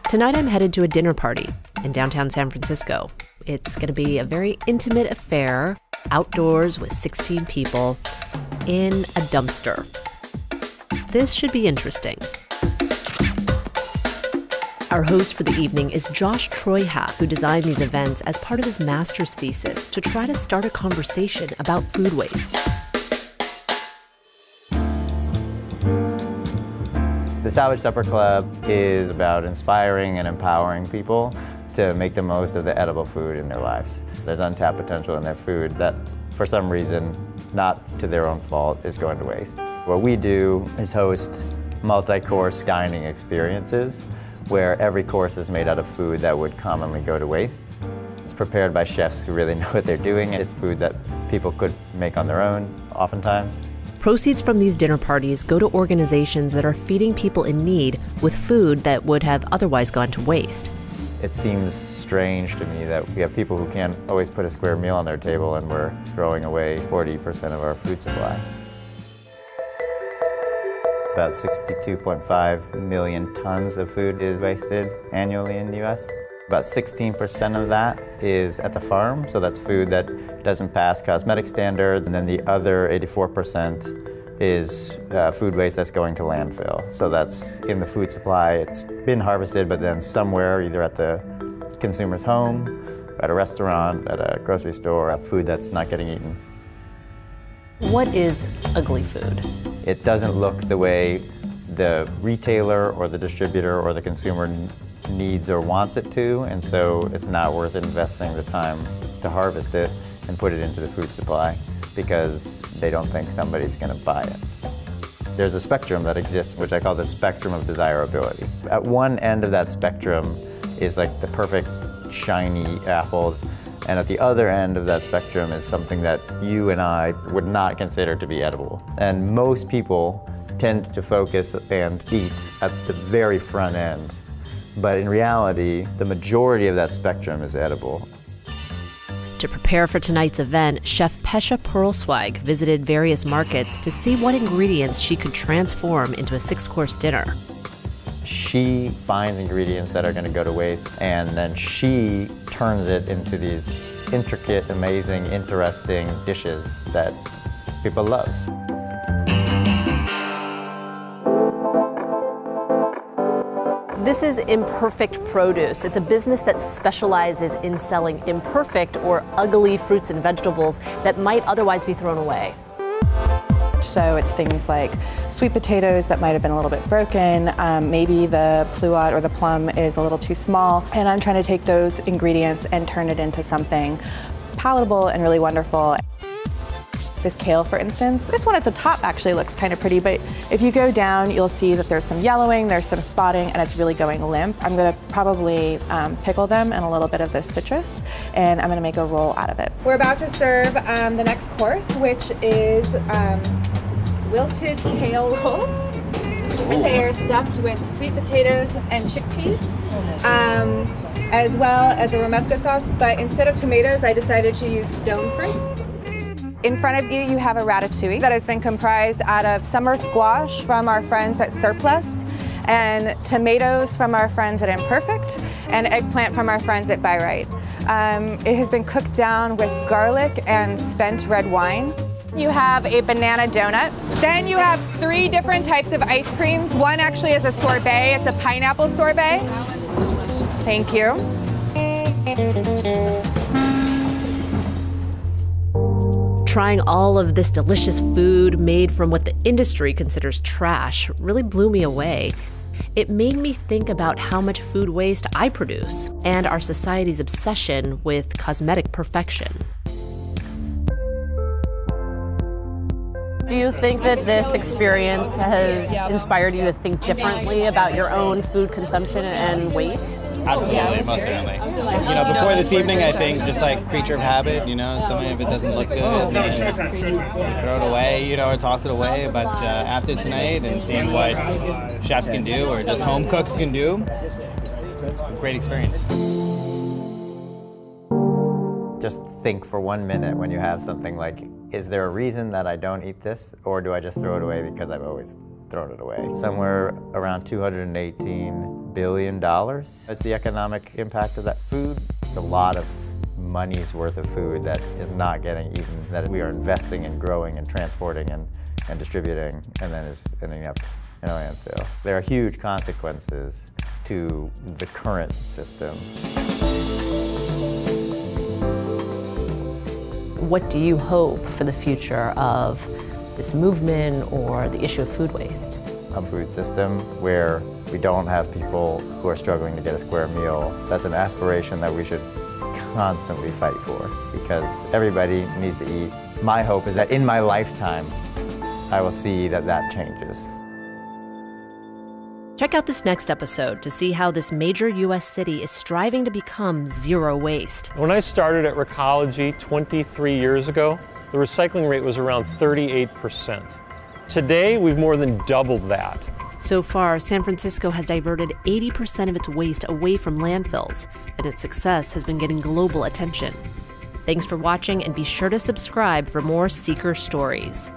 Tonight I'm headed to a dinner party in downtown San Francisco. It's going to be a very intimate affair, outdoors with 16 people, in a dumpster. This should be interesting. Our host for the evening is Josh Troyhat, who designed these events as part of his master's thesis to try to start a conversation about food waste. The Salvage Supper Club is about inspiring and empowering people to make the most of the edible food in their lives. There's untapped potential in their food that, for some reason, not to their own fault, is going to waste. What we do is host multi-course dining experiences where every course is made out of food that would commonly go to waste. It's prepared by chefs who really know what they're doing. It's food that people could make on their own, oftentimes. Proceeds from these dinner parties go to organizations that are feeding people in need with food that would have otherwise gone to waste. It seems strange to me that we have people who can't always put a square meal on their table and we're throwing away 40% of our food supply. About 62.5 million tons of food is wasted annually in the US. About 16% of that is at the farm, so that's food that doesn't pass cosmetic standards. And then the other 84% is food waste that's going to landfill. So that's in the food supply. It's been harvested, but then somewhere, either at the consumer's home, at a restaurant, at a grocery store, food that's not getting eaten. What is ugly food? It doesn't look the way the retailer or the distributor or the consumer needs or wants it to, and so it's not worth investing the time to harvest it and put it into the food supply because they don't think somebody's going to buy it. There's a spectrum that exists, which I call the spectrum of desirability. At one end of that spectrum is like the perfect shiny apples, and at the other end of that spectrum is something that you and I would not consider to be edible. And most people tend to focus and eat at the very front end. But in reality, the majority of that spectrum is edible. To prepare for tonight's event, Chef Pesha Perlsweig visited various markets to see what ingredients she could transform into a 6-course dinner. She finds ingredients that are going to go to waste, and then she turns it into these intricate, amazing, interesting dishes that people love. This is Imperfect Produce. It's a business that specializes in selling imperfect or ugly fruits and vegetables that might otherwise be thrown away. So it's things like sweet potatoes that might have been a little bit broken, maybe the pluot or the plum is a little too small, and I'm trying to take those ingredients and turn it into something palatable and really wonderful. This kale, for instance, this one at the top actually looks kind of pretty, but if you go down, you'll see that there's some yellowing, there's some spotting, and it's really going limp. I'm gonna probably pickle them in a little bit of this citrus, and I'm gonna make a roll out of it. We're about to serve the next course, which is wilted kale rolls. And they are stuffed with sweet potatoes and chickpeas, as well as a romesco sauce, but instead of tomatoes, I decided to use stone fruit. In front of you, you have a ratatouille that has been comprised out of summer squash from our friends at Surplus, and tomatoes from our friends at Imperfect, and eggplant from our friends at By Right. It has been cooked down with garlic and spent red wine. You have a banana donut. Then you have 3 different types of ice creams. One actually is a sorbet. It's a pineapple sorbet. Thank you. Trying all of this delicious food made from what the industry considers trash really blew me away. It made me think about how much food waste I produce and our society's obsession with cosmetic perfection. Do you think that this experience has inspired you to think differently about your own food consumption and waste? Absolutely, most certainly. You know, before this evening, I think just like creature of habit, you know, so many of it doesn't look good, you throw it away, you know, or toss it away. But after tonight and seeing what chefs can do or just home cooks can do, great experience. Just think for 1 minute when you have something like, is there a reason that I don't eat this, or do I just throw it away because I've always thrown it away? Somewhere around 218 billion as the economic impact of that food. It's a lot of money's worth of food that is not getting eaten, that we are investing in growing and transporting and distributing, and then is ending up in a landfill. There are huge consequences to the current system. What do you hope for the future of this movement or the issue of food waste? A food system where we don't have people who are struggling to get a square meal. That's an aspiration that we should constantly fight for, because everybody needs to eat. My hope is that in my lifetime, I will see that that changes. Check out this next episode to see how this major U.S. city is striving to become zero waste. When I started at Recology 23 years ago, the recycling rate was around 38%. Today, we've more than doubled that. So far, San Francisco has diverted 80% of its waste away from landfills, and its success has been getting global attention. Thanks for watching, and be sure to subscribe for more Seeker stories.